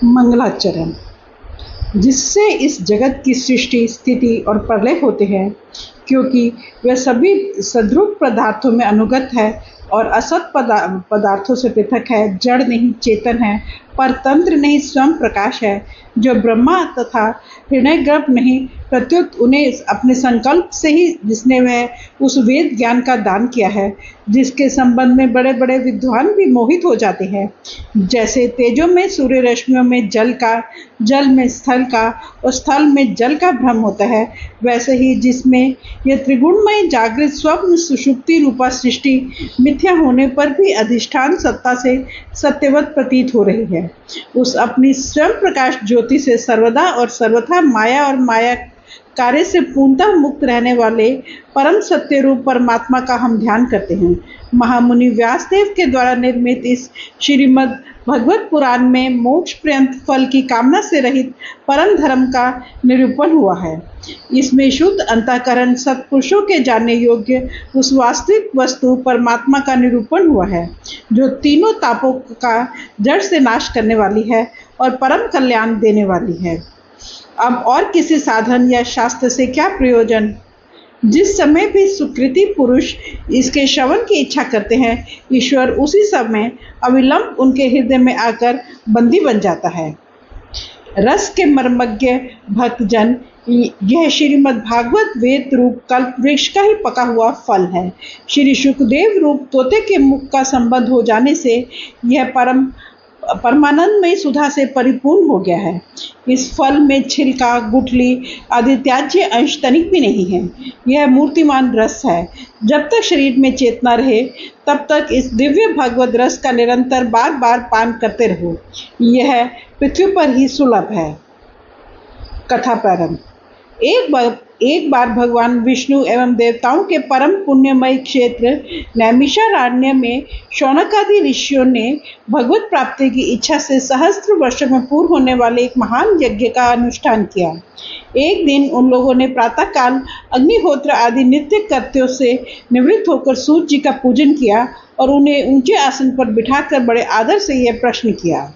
मंगलाचरण, जिससे इस जगत की सृष्टि, स्थिति और प्रलय होते हैं, क्योंकि वह सभी सद्रूप पदार्थों में अनुगत है और असत पदार्थों से पृथक है, जड़ नहीं चेतन है, परतंत्र नहीं स्वयं प्रकाश है, जो ब्रह्मा तथा हृदयगर्भ नहीं, प्रत्युत उन्हें अपने संकल्प से ही जिसने वह उस वेद ज्ञान का दान किया है, जिसके संबंध में बड़े बड़े विद्वान भी मोहित हो जाते हैं। जैसे तेजों में सूर्य रश्मियों में जल का, जल में स्थल का और स्थल में जल का भ्रम होता है, वैसे ही जिसमें यह त्रिगुणमय जागृत स्वप्न सुषुप्ति रूपा सृष्टि मिथ्या होने पर भी अधिष्ठान सत्ता से सत्यवत प्रतीत हो रही है, उस अपनी स्वयं प्रकाश ज्योति से सर्वदा और सर्वथा माया और माया कार्य से पूर्णतः मुक्त रहने वाले परम सत्य रूप परमात्मा का हम ध्यान करते हैं। महामुनि व्यासदेव के द्वारा निर्मित इस श्रीमद् भगवत पुराण में मोक्ष पर्यंत फल की कामना से रहित परम धर्म का निरूपण हुआ है। इसमें शुद्ध अंतःकरण सत्पुरुषों के जानने योग्य उस वास्तविक वस्तु परमात्मा का निरूपण हुआ है, जो तीनों तापों का जड़ से नाश करने वाली है और परम कल्याण देने वाली है। अब और किसी साधन या शास्त्र से क्या प्रयोजन? जिस समय भी सुकृति पुरुष इसके श्रवण की इच्छा करते हैं, ईश्वर उसी समय अविलंब उनके हृदय में आकर बंदी बन जाता है। रस के मर्मज्ञ भक्तजन, यह श्रीमद् भागवत वेद रूप कल्प वृक्ष का ही पका हुआ फल है। श्री शुकदेव रूप तोते के मुख का संबंध हो जाने से यह परमानंदमय सुधा से परिपूर्ण हो गया है। इस फल में छिलका, गुठली आदि त्याज्य अंश तनिक भी नहीं है। यह मूर्तिमान रस है। जब तक शरीर में चेतना रहे, तब तक इस दिव्य भगवत रस का निरंतर बार बार पान करते रहो। यह पृथ्वी पर ही सुलभ है। कथा प्रारंभ। एक बार भगवान विष्णु एवं देवताओं के परम पुण्यमय क्षेत्र नैमिषारण्य में शौनकादि ऋषियों ने भगवत प्राप्ति की इच्छा से सहस्त्र वर्षों में पूर्ण होने वाले एक महान यज्ञ का अनुष्ठान किया। एक दिन उन लोगों ने प्रातःकाल अग्निहोत्र आदि नित्य कर्तव्यों से निवृत्त होकर सूर्य जी का पूजन किया और उन्हें ऊंचे आसन पर बिठाकर बड़े आदर से यह प्रश्न किया।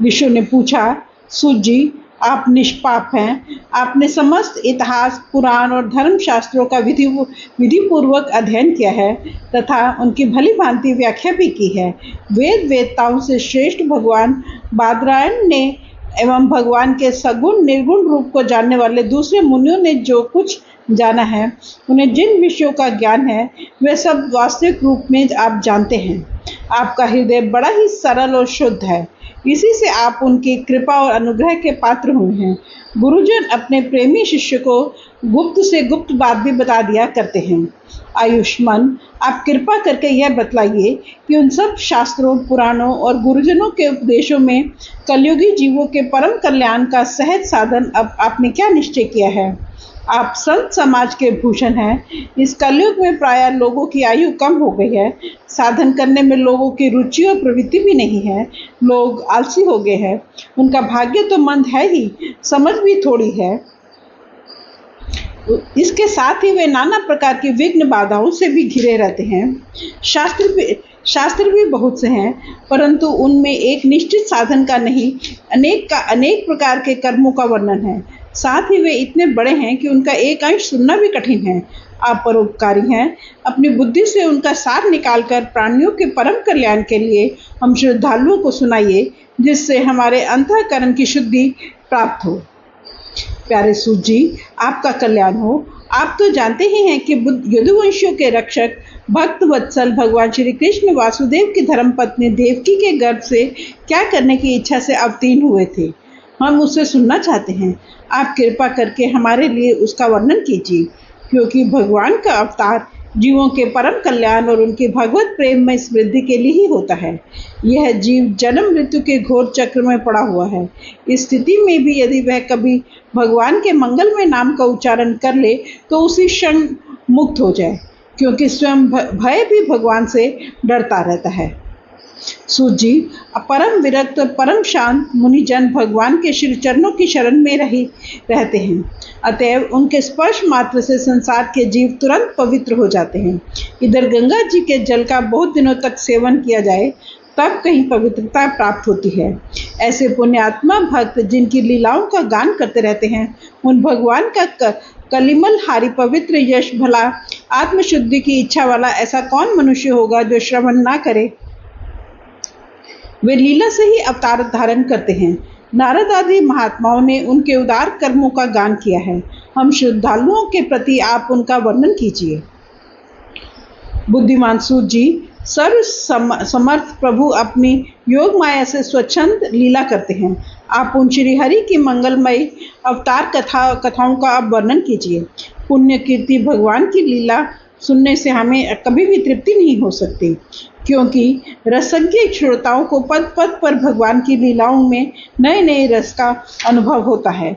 ऋषियों ने पूछा, सूर्य जी, आप निष्पाप हैं। आपने समस्त इतिहास, पुराण और धर्म शास्त्रों का विधि पूर्वक अध्ययन किया है तथा उनकी भली भांति व्याख्या भी की है। वेदताओं से श्रेष्ठ भगवान बादरायण ने एवं भगवान के सगुण निर्गुण रूप को जानने वाले दूसरे मुनियों ने जो कुछ जाना है, उन्हें जिन विषयों का ज्ञान है, वे सब वास्तविक रूप में आप जानते हैं। आपका हृदय बड़ा ही सरल और शुद्ध है, इसी से आप उनकी कृपा और अनुग्रह के पात्र हुए हैं। गुरुजन अपने प्रेमी शिष्य को गुप्त से गुप्त बात भी बता दिया करते हैं। आयुष्मान, आप कृपा करके यह बतलाइए कि उन सब शास्त्रों, पुराणों और गुरुजनों के उपदेशों में कलयुगी जीवों के परम कल्याण का सहज साधन अब आपने क्या निश्चय किया है? आप संत समाज के भूषण हैं। इस कलयुग में प्रायः लोगों की आयु कम हो गई है। साधन करने में लोगों की रुचि और प्रवृत्ति भी नहीं है। लोग आलसी हो गए हैं। उनका भाग्य तो मंद है ही, समझ भी थोड़ी है। इसके साथ ही वे नाना प्रकार की विघ्न बाधाओं से भी घिरे रहते हैं। शास्त्र भी बहुत से हैं, परंतु उनमें एक निश्चित साधन का नहीं, अनेक प्रकार के कर्मों का वर्णन है। साथ ही वे इतने बड़े हैं कि उनका एक अंश सुनना भी कठिन है। आप परोपकारी हैं। अपनी बुद्धि से उनका सार निकालकर प्राणियों के परम कल्याण के लिए हम श्रद्धालुओं को सुनाइए, जिससे हमारे अंतःकरण की शुद्धि प्राप्त हो। प्यारे सूत जी, आपका कल्याण हो। आप तो जानते ही हैं कि यदुवंशियों के रक्षक भक्त वत्सल भगवान श्री कृष्ण वासुदेव की धर्मपत्नी देवकी के गर्भ से क्या करने की इच्छा से अवतीर्ण हुए थे। हम उससे सुनना चाहते हैं। आप कृपा करके हमारे लिए उसका वर्णन कीजिए, क्योंकि भगवान का अवतार जीवों के परम कल्याण और उनके भगवत प्रेम में समृद्धि के लिए ही होता है। यह जीव जन्म मृत्यु के घोर चक्र में पड़ा हुआ है। इस स्थिति में भी यदि वह कभी भगवान के मंगलमय नाम का उच्चारण कर ले तो उसी क्षण मुक्त हो जाए, क्योंकि स्वयं भय भी भगवान से डरता रहता है। सूत जी, परम विरक्त और परम शांत मुनिजन भगवान के श्री चरणों की शरण में रहते हैं। अतएव उनके स्पर्श मात्र से संसार के जीव तुरंत पवित्र हो जाते हैं। इधर गंगा जी के जल का बहुत दिनों तक सेवन किया जाए तब कहीं पवित्रता प्राप्त होती है। ऐसे पुण्यात्मा भक्त जिनकी लीलाओं का गान करते रहते हैं, उन भगवान का कलिमल हारी पवित्र यश भला आत्मशुद्धि की इच्छा वाला ऐसा कौन मनुष्य होगा जो श्रवण ना करे। वे लीला से ही अवतार धारण करते हैं। नारद आदि महात्माओं ने उनके उदार कर्मों का गान किया है। हम श्रद्धालुओं के प्रति आप उनका वर्णन कीजिए। बुद्धिमान सूत जी, सर्व समर्थ प्रभु अपनी योग माया से स्वच्छंद लीला करते हैं। आप उन श्री हरि की मंगलमय अवतार कथाओं का आप वर्णन कीजिए। पुण्य कीर्ति भगवान की लीला सुनने से हमें कभी भी तृप्ति नहीं हो सकती, क्योंकि रसज्ञ श्रोताओं को पद पद पर भगवान की लीलाओं में नए नए रस का अनुभव होता है।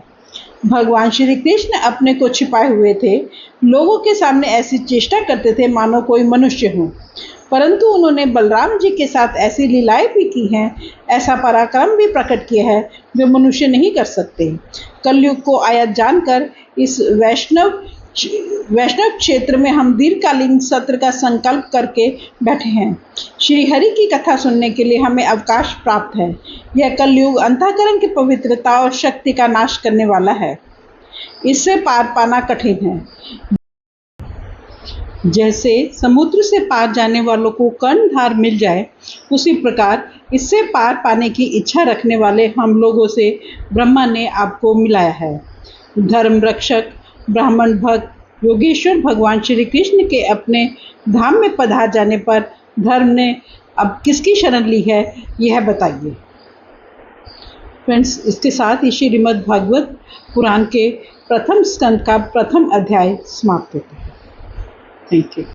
भगवान श्री कृष्ण अपने को छिपाए हुए थे। लोगों के सामने ऐसी चेष्टा करते थे मानो कोई मनुष्य हो, परंतु उन्होंने बलराम जी के साथ ऐसी लीलाएं भी की हैं, ऐसा पराक्रम भी प्रकट किया है जो मनुष्य नहीं कर सकते। कलयुग को आयत जानकर इस वैष्णव क्षेत्र में हम दीर्घकालीन सत्र का संकल्प करके बैठे हैं। श्री हरि की कथा सुनने के लिए हमें अवकाश प्राप्त है। यह कलयुग अंतःकरण की पवित्रता और शक्ति का नाश करने वाला है। इससे पार पाना कठिन है। जैसे समुद्र से पार जाने वालों को कर्णधार मिल जाए, उसी प्रकार इससे पार पाने की इच्छा रखने वाले हम लोगों से ब्रह्मा ने आपको मिलाया है। धर्म रक्षक ब्राह्मण भक्त योगेश्वर भगवान श्री कृष्ण के अपने धाम में पधार जाने पर धर्म ने अब किसकी शरण ली है, यह बताइए। फ्रेंड्स, इसके साथ ही श्रीमद् भागवत पुराण के प्रथम स्कंद का प्रथम अध्याय समाप्त होता है। Thank you.